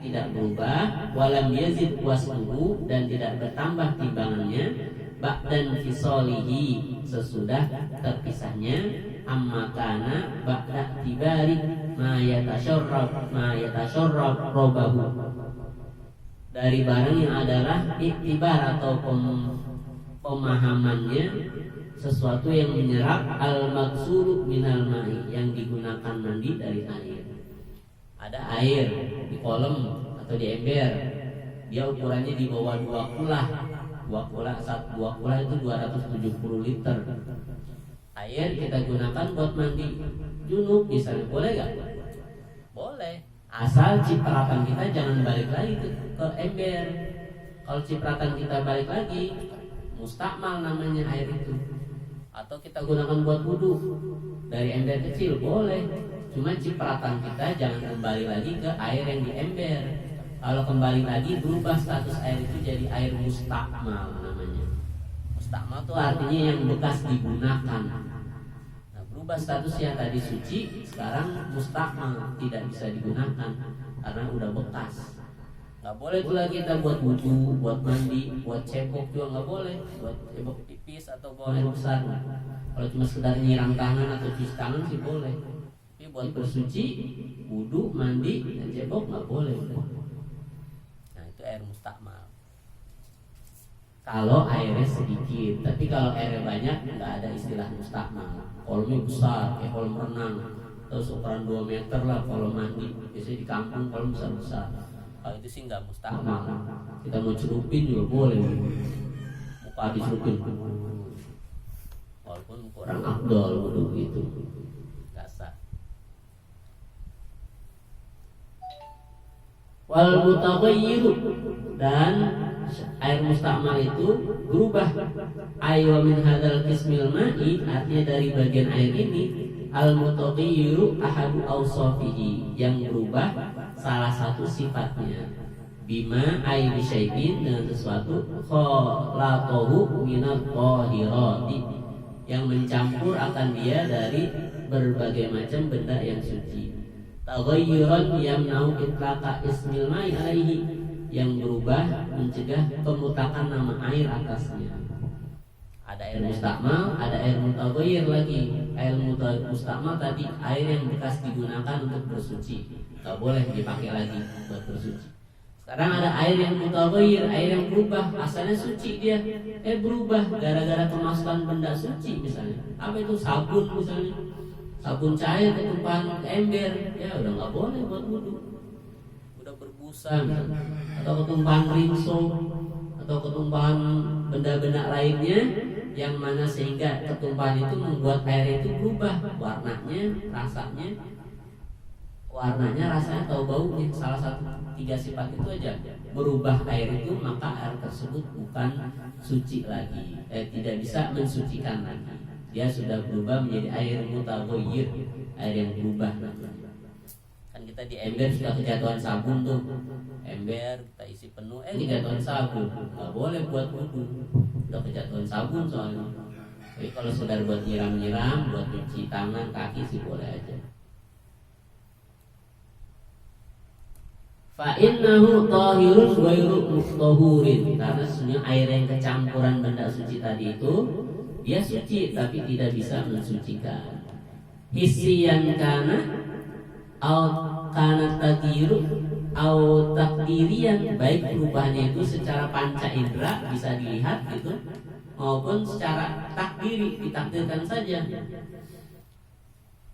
tidak berubah, walam yazid wasmuhu, dan tidak bertambah timbangannya, ba'dan fisolihi, sesudah terpisahnya, amma kana ba'da tibari ma yatasyarrab robahu, dari barang yang adalah iktibar atau pemahamannya, sesuatu yang menyerap al-maksuru minal ma'i, yang digunakan mandi dari air. Ada air di kolam atau di ember, dia ukurannya di bawah 2 kulah. 2 kulah itu 270 liter. Air kita gunakan buat mandi junub misalnya, boleh gak? Boleh, asal cipratan kita jangan balik lagi ke ember. Kalau cipratan kita balik lagi, mustakmal namanya air itu. Atau kita gunakan buat wudu dari ember kecil, boleh. Cuma cipratan kita jangan kembali lagi ke air yang di ember. Kalau kembali lagi berubah status air itu jadi air mustakmal namanya. Mustakmal itu artinya yang bekas digunakan. Nah, berubah statusnya, tadi suci, sekarang mustakmal, tidak bisa digunakan karena udah bekas. Nggak boleh pula kita buat wudu, buat mandi, buat cebok juga nggak boleh. Buat cebok tipis atau buang air besar. Kalau cuma sekedar nyiram tangan atau cuci tangan sih boleh. Tapi buat bersuci, wudu, mandi, dan cebok nggak boleh. Nah itu air mustakmal. Kalau airnya sedikit, tapi kalau airnya banyak nggak ada istilah mustakmal. Kolamnya besar, kayak kolam renang, terus ukuran 2 meter lah kolam mandi. Biasanya di kampung kolam besar-besar. Kalau itu sih nggak mustakmal. Kita mau celupin juga boleh. Muka dicelupin, walaupun kurang afdol begitu. Nggak sah. Wal mutaghayyir, dan air mustakmal itu berubah. Aywa min hadzal qismil ma'i, artinya dari bagian air ini, al mutaghayyiru ahadu awsafihi, yang berubah salah satu sifatnya, bima ay bisyai'in, dengan sesuatu khalaqahu minat thahirati, yang mencampur akan dia dari berbagai macam benda yang suci. Taghayyuran yamna'u itlaqa ismil ma'i alaihi, yang berubah mencegah pemutakan nama air atasnya. Ada air mustakmal, ada air mutaghayyir lagi. Air mustakmal tadi air yang bekas digunakan untuk bersuci, nggak boleh dipakai lagi buat bersuci. Sekarang ada air yang mutaghayyir, air yang berubah, asalnya suci dia, berubah gara-gara kemasukan benda suci misalnya. Apa itu? Sabun misalnya, sabun cair ketumpahan ke ember, ya udah nggak boleh buat wudu, udah berbusa misalnya. Atau ketumpahan rinso, atau ketumpahan benda-benda lainnya, yang mana sehingga ketumpahan itu membuat air itu berubah warnanya, rasanya atau baunya. Salah satu 3 sifat itu aja berubah air itu, maka air tersebut bukan suci lagi, tidak bisa mensucikan lagi. Dia sudah berubah menjadi air mutaghayyir, air yang berubah. Kan kita di ember sudah kejatuhan sabun tuh, ember kita isi penuh, kejatuhan sabun, nggak boleh buat wudu, udah kejatuhan sabun soalnya. Tapi kalau sekedar buat nyiram-nyiram, buat cuci tangan, kaki sih boleh aja. Fa innahu tahirun ghairu mutahhurin, karena sebenarnya air yang kecampuran benda suci tadi itu dia suci tapi tidak bisa mensucikan. Hisiyan kana au kana taghiru au takdirian, baik perubahannya itu secara panca indera bisa dilihat gitu, maupun secara takdiri, ditakdirkan saja.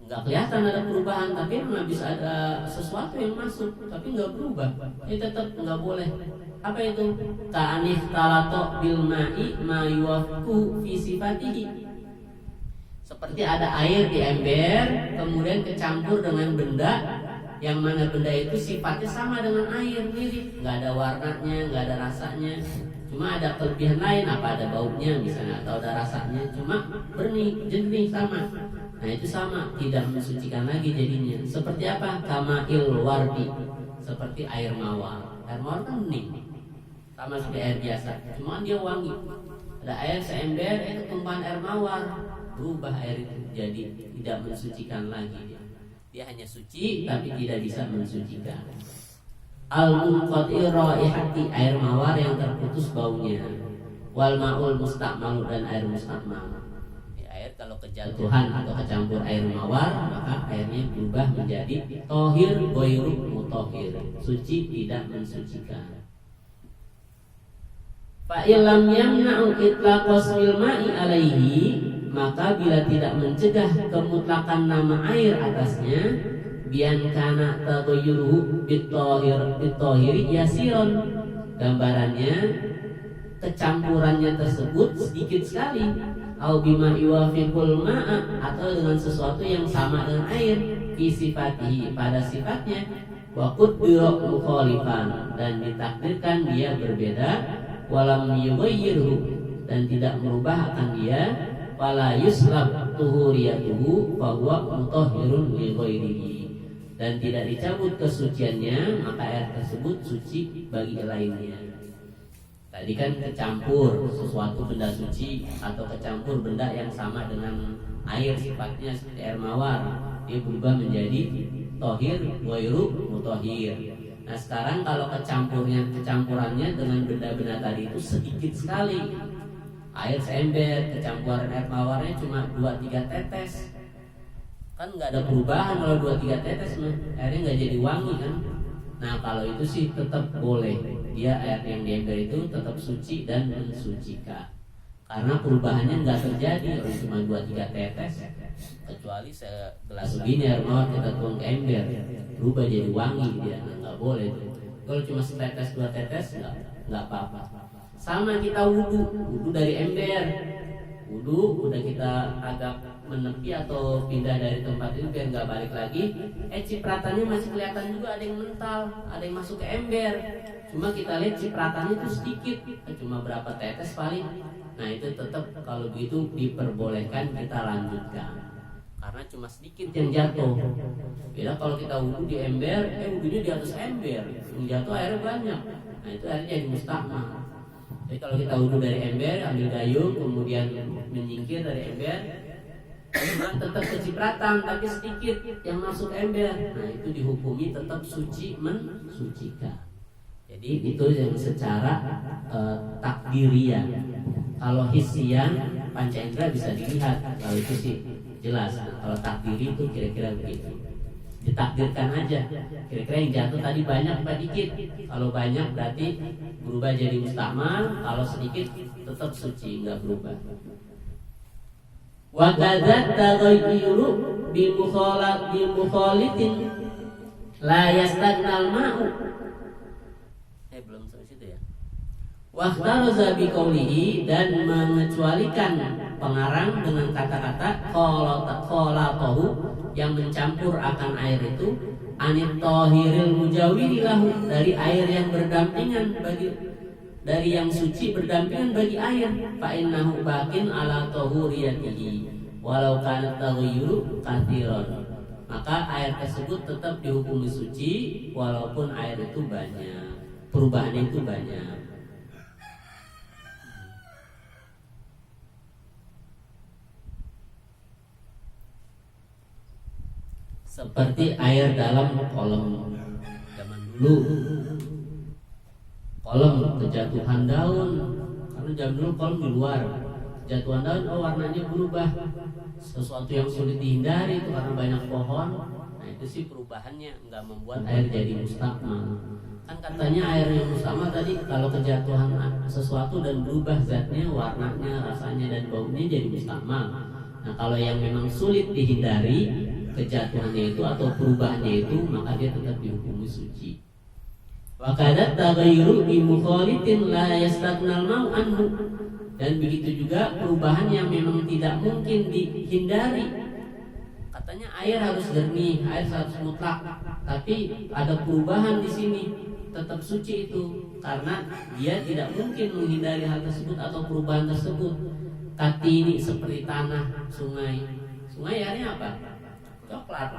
Nggak kelihatan ada perubahan, tapi memang bisa ada sesuatu yang masuk, tapi nggak berubah, tetap nggak boleh. Apa itu? Ta'anif talato bil ma'i ma yuwafku fi sifatihi. Seperti ada air di ember, kemudian kecampur dengan benda, yang mana benda itu sifatnya sama dengan air, mirip, nggak ada warnanya, nggak ada rasanya, cuma ada kelebihan lain, apa ada baunya misalnya, atau ada rasanya, cuma jernih sama. Nah itu sama, tidak mensucikan lagi jadinya. Seperti apa? Kama'il wardi, seperti air mawar. Air mawar kan bening, sama seperti air biasa, cuma dia wangi. Ada air seember, ketumpahan air mawar, berubah air itu jadi tidak mensucikan lagi. Dia hanya suci tapi tidak bisa mensucikan. al-munqati raihati, air mawar yang terputus baunya, wal ma'ul musta'mal, dan air musta'mal. Air kalau kejatuhan atau kecampur air mawar, maka airnya berubah menjadi tohir ghairu mutahhir, suci tidak mensucikan. Fa illam yamna'u itlaqas ma'i alaihi, maka bila tidak mencegah kemutlakan nama air atasnya, bian kana taghayyuruhu bit-tahiri yasiron, gambarannya kecampurannya tersebut sedikit sekali, au bima yuwafiqul ma'a, atau dengan sesuatu yang sama dengan air, fi sifatihi, pada sifatnya, wa qaddara mukhalifan, dan ditakdirkan dia berbeda, walam yughayyirhu, dan tidak merubah akan dia, wala yuslab tuhuriyatuhu fa huwa mutahhirun li ghairihi, dan tidak dicabut kesuciannya, maka air tersebut suci bagi lainnya. Tadi kan kecampur sesuatu benda suci atau kecampur benda yang sama dengan air sifatnya seperti air mawar, dia berubah menjadi tohir ghairu mutahhir. Nah sekarang kalau kecampurannya dengan benda-benda tadi itu sedikit sekali, air seember, kecampuran air mawarnya cuma 2-3 tetes, kan nggak ada perubahan. Kalau 2-3 tetes mah airnya nggak jadi wangi kan. Nah kalau itu sih tetap boleh, dia air yang di ember itu tetap suci dan mensucikan, karena perubahannya nggak terjadi. Kalau cuma 2-3 tetes, kecuali segelas begini air mawar kita tuang ke ember, berubah jadi wangi, dia nggak boleh. Kalau cuma setetes 2 tetes nggak apa-apa. Sama kita wudu dari ember, wudu udah kita agak menepi atau pindah dari tempat itu biar nggak balik lagi, cipratannya masih kelihatan juga, ada yang mental, ada yang masuk ke ember. Cuma kita lihat cipratannya itu sedikit, cuma berapa tetes paling. Nah itu tetap kalau begitu diperbolehkan kita lanjutkan, karena cuma sedikit yang jatuh. Beda kalau kita wudu di ember, wudunya di atas ember, yang jatuh airnya banyak. Nah itu airnya jadi mustahmal. Jadi kalau kita wudu dari ember, ambil gayung, kemudian menyingkir dari ember, tetap kecipratan tapi sedikit yang masuk ember, nah itu dihukumi tetap suci mensucikan. Jadi itu yang secara takdiriyah. Kalau hisian panca indera bisa dilihat, kalau itu sih jelas. Kalau takdiri itu kira-kira begitu, ditakdirkan aja. Kira-kira yang jatuh tadi banyak apa dikit? Kalau banyak berarti berubah jadi musta'mal, kalau sedikit tetap suci, nggak berubah. Wa kadzat taghayyuru bi mukhalitin la yastagnal ma'u. Belum sampai situ ya. Wa kharaza bi qawlihi, dan mengecualikan pengarang dengan kata-kata khalatahu, yang mencampur akan air itu, anit tahiril mujawiri lahu, dari air yang berdampingan dari yang suci berdampingan bagi air, fa innahu baqin ala tahuriyatihi walau kana taghayyuru kathiran, maka air tersebut tetap dihukumi suci walaupun air itu banyak, perubahannya itu banyak. Seperti air dalam kolam zaman dulu, kolam kejatuhan daun, karena jam dulu kolam di luar, kejatuhan daun, warnanya berubah, sesuatu yang sulit dihindari itu karena banyak pohon. Nah itu sih perubahannya nggak membuat air jadi musta'mal. Kan katanya air yang musta'mal tadi kalau kejatuhan sesuatu dan berubah zatnya, warnanya, rasanya dan baunya jadi musta'mal. Nah kalau yang memang sulit dihindari kejatuhannya itu atau perubahannya itu, maka dia tetap dihukumi suci. Wa kadat taghayyuru bi mukhalitin la yastagnal ma'u anhu, dan begitu juga perubahan yang memang tidak mungkin dihindari. Katanya air harus jernih, air harus mutlak, tapi ada perubahan di sini, tetap suci itu karena dia tidak mungkin menghindari hal tersebut atau perubahan tersebut. Katini, seperti tanah, sungai. Sungai airnya apa? Coklat.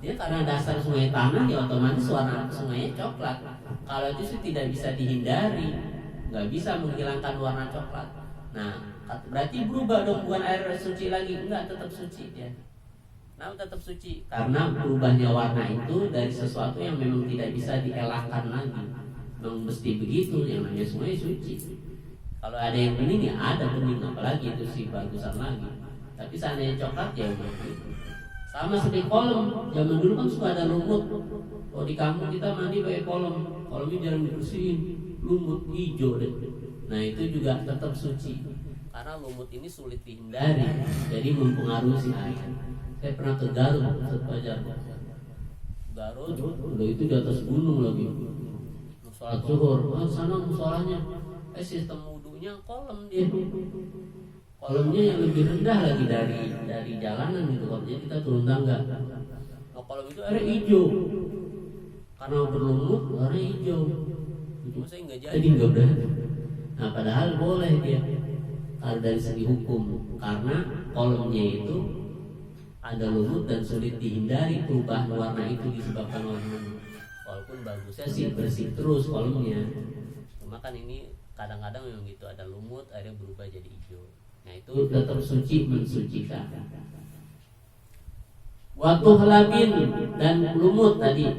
Dia karena dasar sungai tanah, ya otomatis warna sungainya coklat. Kalau itu sih tidak bisa dihindari, nggak bisa menghilangkan warna coklat. Nah, berarti berubah dong, bukan air suci lagi, enggak, tetap suci dia. Nah, tetap suci karena berubahnya warna itu dari sesuatu yang memang tidak bisa dielakkan lagi. Memang mesti begitu, yang namanya semuanya suci. Kalau ada yang bening ya ada bening, apalagi itu sih bagusan lagi. Tapi seandainya coklat ya begitu. Sama seperti kolom, zaman dulu kan suka ada lumut. Kalau di kampung kita mandi pakai kolom, kolomnya jarang dibersihin, lumut hijau deh. Nah itu juga tetap suci karena lumut ini sulit dihindari, jadi mempengaruhi si air. Saya pernah ke Garut, Ustaz Fajar. Garut, udah itu di atas gunung lagi. Sholat zuhur, sana musolanya, sistem wudunya kolom dia. Kolomnya yang lebih rendah lagi dari jalanan gitu, jadi kita turun tangga. Nah kolom itu airnya hijau, karena berlumut warna hijau. Saya nggak jadi nggak berani. Nah padahal boleh dia, kalau dari segi hukum, karena kolomnya itu ada lumut dan sulit dihindari perubahan warna itu disebabkan oleh lumut. Walaupun bagusnya sih bersih terus kolomnya, cuma kan ini kadang-kadang memang gitu ada lumut, airnya berubah jadi hijau. Nah itu tetap suci, mensucikan. Watuh labin dan lumut tadi,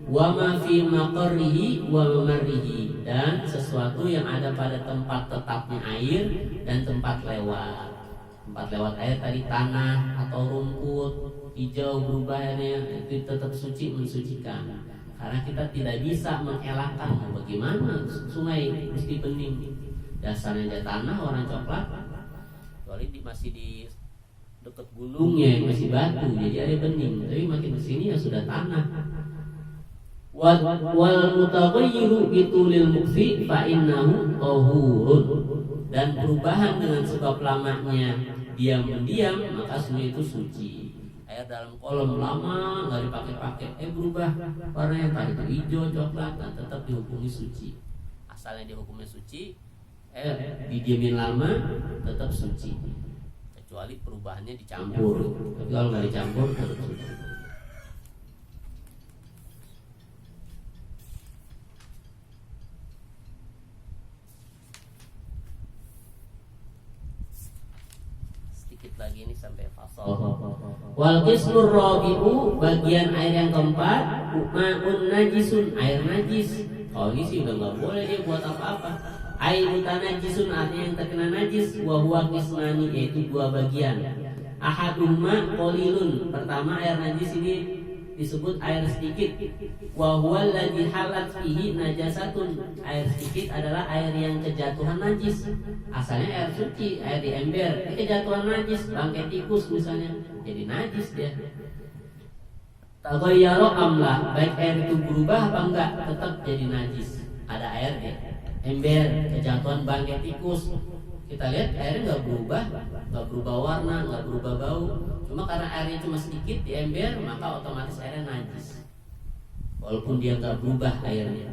wa ma fi maqarrihi wa mamarrihi, dan sesuatu yang ada pada tempat tetapnya air dan tempat lewat. Tempat lewat air tadi tanah atau rumput hijau berubahnya, itu tetap suci, mensucikan. Karena kita tidak bisa mengelakkan bagaimana sungai mesti bening. Dasarnya aja tanah warna coklat, kecuali masih di dekat gunungnya masih batu, jadi ada bening. Tapi makin kesini ya sudah tanah. Wal mutaghayyiru bitulil mukfi fa innahu tahurun, dan perubahan dengan sebab lamanya diam-diam maka semua itu suci. Air dalam kolom lama nggak dipakai-pakai, berubah warnanya tadi itu hijau coklat, dan tetap dihukumi suci. Asalnya dihukumnya suci, didiamin lama tetap suci, kecuali perubahannya dicampur. Tapi kalau nggak dicampur tetap suci. Sedikit lagi ini sampai fasal. Wal qismur rabi'u, bagian air yang keempat, ma'un najisun, air najis. Kalau ini sih udah nggak boleh dia buat apa-apa. Air mutanajisun, artinya yang terkena najis. Wa huwa qismani, yaitu dua bagian. Ahadumma qalilun, pertama air najis ini disebut air sedikit. Wa huwa alladhi halat fihi najasatun, air sedikit adalah air yang kejatuhan najis. Asalnya air suci, air di ember, kejatuhan najis, bangkai tikus misalnya, jadi najis dia. Taghayyara amla, baik air itu berubah apa enggak, tetap jadi najis. Ada air di ember, kejatuhan bangkai tikus, kita lihat airnya nggak berubah warna, nggak berubah bau. Cuma karena airnya cuma sedikit di ember, maka otomatis airnya najis, walaupun dia nggak berubah airnya.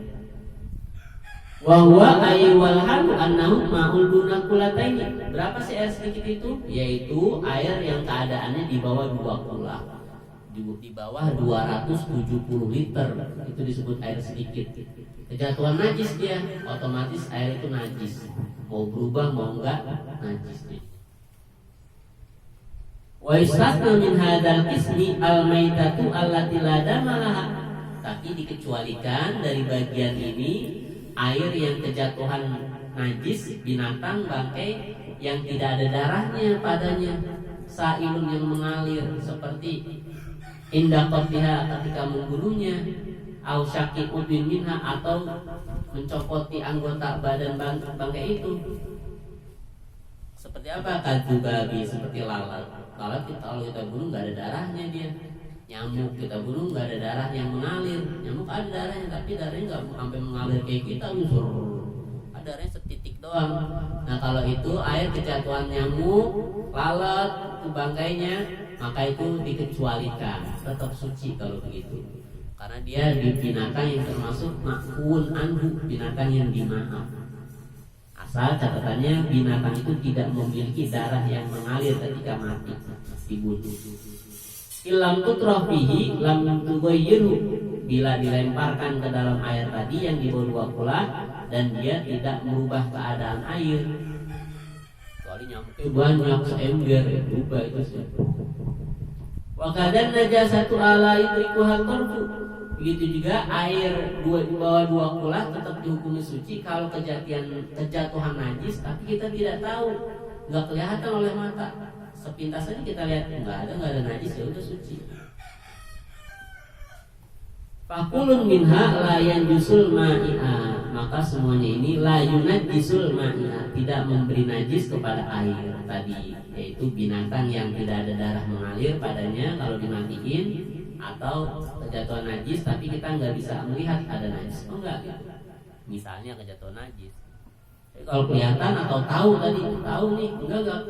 Wa huwa aywal halu annahu ma'ul duna kulataini. Berapa sih air sedikit itu? Yaitu air yang keadaannya di bawah 2 kula. Di bawah 270 liter, itu disebut air sedikit. Kejatuhan najis dia, otomatis air itu najis. Mau berubah mau enggak, najisnya. Wa istasna min hadzal qismi al-maitatu allati la damalaha. Tapi dikecualikan dari bagian ini air yang kejatuhan najis, binatang bangkai yang tidak ada darahnya padanya, sailun yang mengalir seperti indah qatiha ketika membunuhnya, au syaqi udin minha, atau mencopoti anggota badan bangkai itu. Seperti apa? Kadzubabi, seperti lalat. Lalat kalau kita bunuh nggak ada darahnya dia. Nyamuk kita bunuh nggak ada darah yang mengalir. Nyamuk ada darahnya, tapi darahnya nggak sampai mengalir kayak kita, ada darahnya setitik doang. Nah kalau itu air kejatuhan nyamuk, lalat, itu bangkainya, maka itu dikecualikan, tetap suci kalau begitu. Karena dia di binatang yang termasuk ma'fun anhu, binatang yang dimaaf. Asal catatannya binatang itu tidak memiliki darah yang mengalir ketika mati dibunuh. Ilam tutrafihi lam tughayyiru, bila dilemparkan ke dalam air tadi yang di bawah 2 kula dan dia tidak merubah keadaan air. Kecuali nyamuknya banyak seember, berubah itu sih. Wa kadan najasatu ala idrikuha tarfu. Begitu juga air di bawah 2 kulah tetap dihukumi suci kalau kejatuhan najis, tapi kita tidak tahu, nggak kelihatan oleh mata. Sepintas saja kita lihat nggak ada najis, ya udah suci. Fakulun minha la yanjusul ma'i'a. Maka semuanya ini la yunajjisul ma'i'a, tidak memberi najis kepada air tadi, yaitu binatang yang tidak ada darah mengalir padanya kalau dimatiin, atau kejatuhan najis tapi kita nggak bisa melihat ada najis. Oh enggak gitu. Misalnya kejatuhan najis. Jadi kalau kelihatan atau tahu nih enggak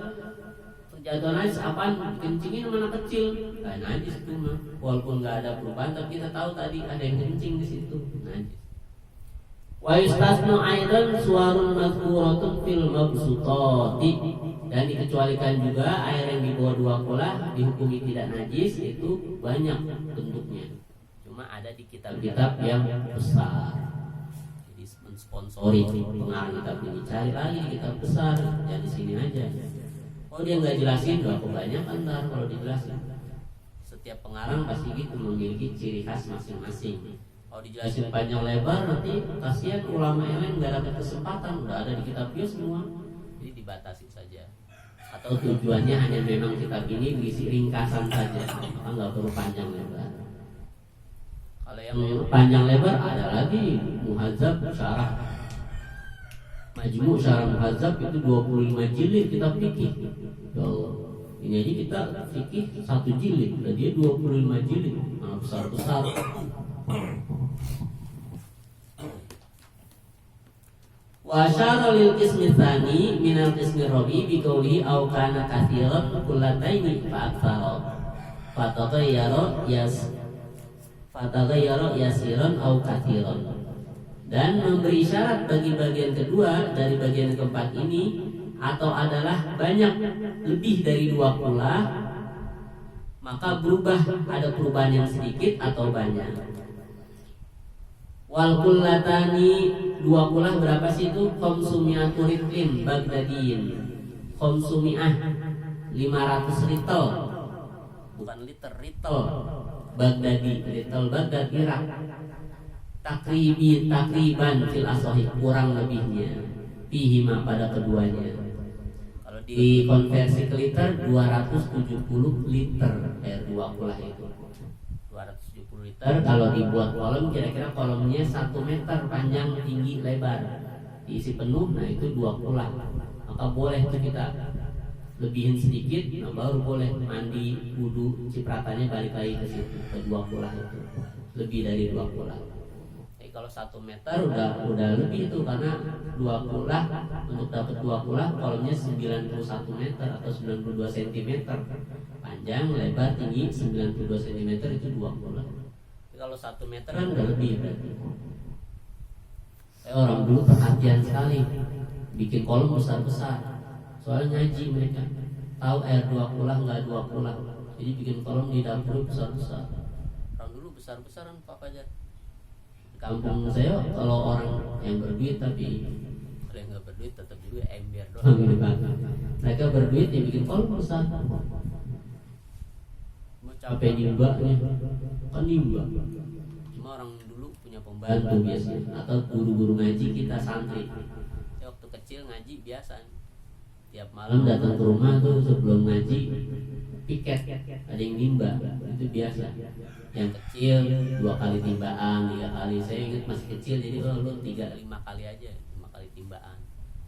kejatuhan najis apaan, kencingin mana kecil, nggak najis itu mah. Walaupun nggak ada perubahan tapi kita tahu tadi ada yang kencing di situ, najis. Wa yustasnu aidan suwarun mazkuratun fil mabsutati. Dan dikecualikan juga air yang di bawah 2 kulah dihukumi tidak najis, itu banyak bentuknya. Cuma ada di kitab-kitab yang besar. Jadi mensponsori pengarang kitab ini, cari lagi di kitab besar, jangan di sini aja. Oh dia nggak jelasin, nggak kebanyakan ntar kalau dijelasin. Setiap pengarang pasti gitu memiliki ciri khas masing-masing. Kalau dijelasin panjang lebar nanti kasihan ulama yang lain nggak dapat kesempatan, udah ada di kitab dia semua. Jadi dibatasi saja. Atau tujuannya hanya memang kitab ini berisi ringkasan saja, maka nggak perlu panjang lebar. Kalau yang panjang lebar ada lagi Muhadzab Syarah Majmu' Syarah Muhadzab, itu 25 jilid kitab fikih. Ya Allah, ini aja kita fikih 1 jilid, dan dia 25 jilid, besar-besar. Wa asyara lil qismi tsani min al qismi rabi bi qawli aw kana katsiran kullataini fa aktsara fataghayyara yasiran aw katsiran. Dan memberi syarat bagi bagian kedua dari bagian keempat ini, atau adalah banyak lebih dari 2 kulah, maka berubah, ada perubahan yang sedikit atau banyak. Wal kullatani 2 kulah berapa sih itu? Khamsumi'atu ritlin Baghdadiyin. Khamsumi'ah 500 ritel. Bukan liter, ritel. Baghdadi, ritel Baghdad Irak. Takriban fil asohi, kurang lebihnya. Pihima pada keduanya. Kalau dikonversi ke liter 270 liter air 2 kulah itu. 270 liter kalau dibuat kolom, kira-kira kolomnya 1 meter panjang, tinggi, lebar, diisi penuh, nah itu 2 kulah. Maka boleh tuh kita lebihin sedikit, nah baru boleh mandi, wudu, cipratannya balik lagi ke situ, ke 2 kulah itu, lebih dari 2 kulah. Jadi kalau 1 meter udah lebih itu, karena 2 kulah, untuk dapat 2 kulah kolomnya 91 meter atau 92 cm panjang, lebar, tinggi 92 cm, itu 2 kulah. Kalau 1 meter kan udah lebih berarti. Orang dulu perhatian sekali bikin kolom besar-besar, soalnya ngaji mereka tahu air 2 kulah nggak 2 kulah, jadi bikin kolom di dapur besar-besar. Orang dulu besar-besaran Pak Fajar. Di kampung saya kalau orang yang berduit, tapi kalau yang nggak berduit tetap juga ember doang gitu kan. Mereka berduit ya bikin kolom besar. Capek nimbaknya kan nimba. Cuma orang dulu punya pembantu biasanya, atau guru-guru ngaji kita santri. Saya waktu kecil ngaji biasa, tiap malam datang ke rumah tuh sebelum ngaji piket, ada yang nimba, itu biasa. Yang kecil 2 kali timbaan, 3 kali. Saya ingat masih kecil, jadi lu 3-5 kali aja, 5 kali timbaan.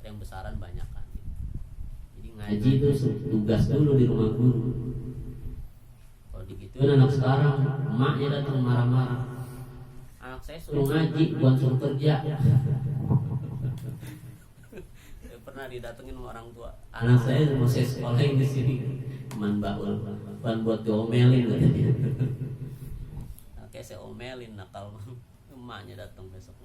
Yang besaran banyak kan. Jadi ngaji itu tugas dulu di rumah guru. Itu anak sekarang, emaknya datang marah-marah. Anak saya suruh ngaji, bukan suruh kerja. Saya pernah didatengin sama orang tua. Anak saya mau saya sekolahin di sini, teman baul, bukan buat diomelin katanya. Oke, saya omelin nakal. Emaknya datang besok.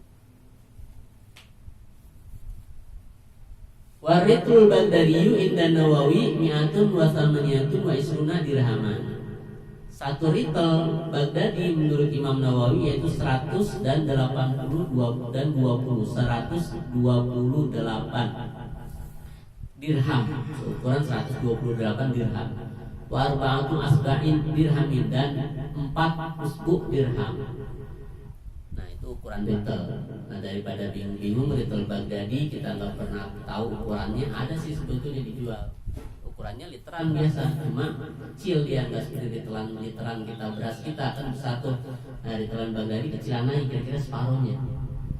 Waritul Baghdadiyu inda Nawawi mi'atun wa thamaniyatun wa isruna dirhaman. 1 ritel Baghdadi menurut Imam Nawawi yaitu 100 dan 80 dan 20, 128 dirham, ukuran 128 dirham. wa arba'atu asba'in dirhamin, dan 4 usbu dirham. Nah itu ukuran ritel. Nah daripada bingung-bingung ritel Baghdadi kita nggak pernah tahu ukurannya, ada sih sebetulnya dijual. Ukurannya literan biasa, cuma kecil dia, nggak seperti literan kita beras kita kan besar tuh. Nah ritelan Baghdadi kecilan aja, kira-kira separuhnya.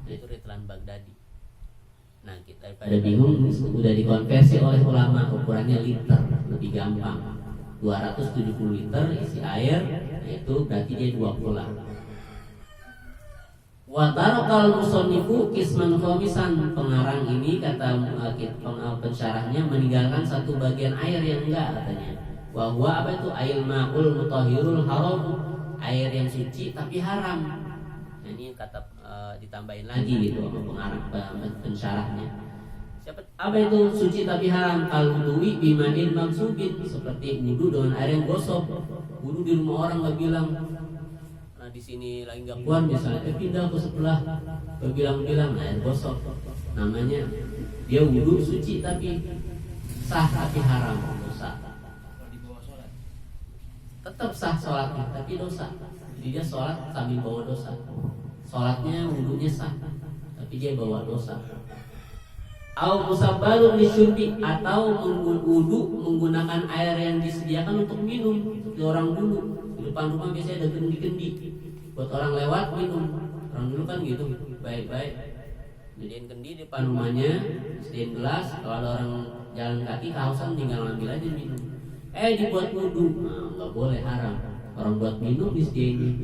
Nah, itu ritelan Baghdadi. Nah kita daripada bingung, udah dikonversi oleh ulama, ukurannya liter, lebih gampang. 270 liter isi air, nah itu berarti dia 2 pulang. Wa tarakal musannifu kisman khamisan, pengarang ini kata pensyarahnya meninggalkan satu bagian air yang enggak, katanya. Wa huwa apa itu? Ail ma'ul mutahhirul haram, air yang suci tapi haram. Nah, ini kata ditambahin lagi gitu sama pengarang pensyarahnya. Apa itu suci tapi haram? Al-wudu'i bimanin maksubin, seperti wudu dengan air yang gosok. Wudu di rumah orang nggak bilang, nah di sini lagi nggak kuat misalnya, pindah ke sebelah, bilang air gosok. Namanya dia wudu suci tapi sah tapi haram, dosa. Tetap sah sholatnya tapi dosa. Jadi dia sholat sambil bawa dosa. Sholatnya wudunya sah tapi dia bawa dosa. Au musabbalun lisyurbi, atau wudu menggunakan air yang disediakan untuk minum. Seperti orang dulu di depan rumah biasanya ada kendi-kendi buat orang lewat minum. Orang dulu kan gitu, baik-baik jadiin kendi di depan rumahnya, sediain gelas, kalau ada orang jalan kaki kehausan tinggal ambil aja minum. Dibuat wudu, nah, nggak boleh, haram. Orang buat minum disediain.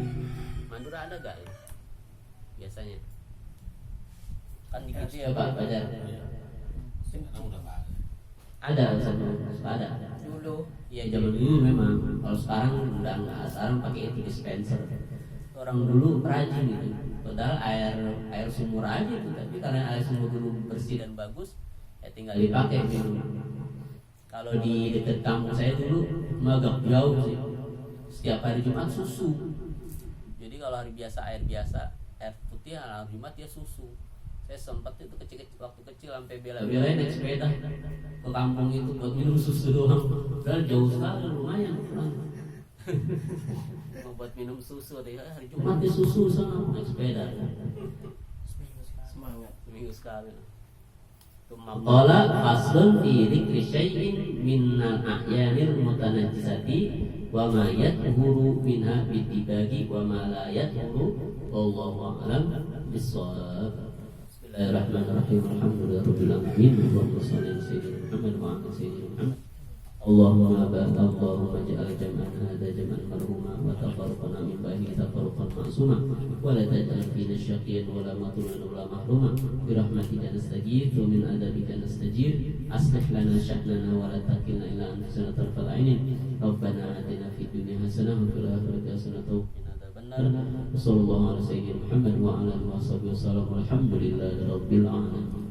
Mandura ada gak ya? Biasanya kan gitu ya Pak Fajar. Ada dulu. Iya zaman dulu memang. Kalau sekarang udah enggak, sekarang pakai itu dispenser. Orang dulu rajin gitu. Padahal air sumur aja itu, tapi karena air sumur dulu bersih dan bagus, ya tinggal dipakai minum. Kalau di dekat kampung saya dulu agak jauh sih. Setiap hari Jumat susu. Jadi kalau hari biasa air putih, hari Jumat dia susu. Saya sempat itu waktu kecil sampai bela-belain naik sepeda ke kampung itu buat minum susu doang. Padahal jauh sekali lumayan pulang. Mau buat minum susu deh, hari Jumat dia susu sana naik sepeda. Semangat seminggu sekali. Qala faslun fi dzikri syai'in minnal a'yanil mutanajjisati wa ma yadhuru minha bitibagi wa ma la yadhuru, wallahu a'lam bissawab. Bismillahirrahmanirrahim. Alhamdulillahirabbil alamin. Allahumma shalli ala sayyidina Muhammad wa ala sayyidina Muhammad. Allahumma barik Allahumma ja'al jam'ana hadza jam'an marhuma wa tafarraqna min ba'dihi tafarruqan ma'suma wa la taj'al fina syaqiyyan wa la matrunan wa la mahruma bi rahmatika nastaghith wa min adabika nastajir. Aslih lana sha'nana wa la takilna ila anfusina tarfat 'ainin. Rabbana atina fid dunya hasanah wa fil akhirati hasanah wa qina adzabannar. Sallallahu alaihi wasallam Muhammad wa ala alihi wasallam. Alhamdulillahirabbil alamin.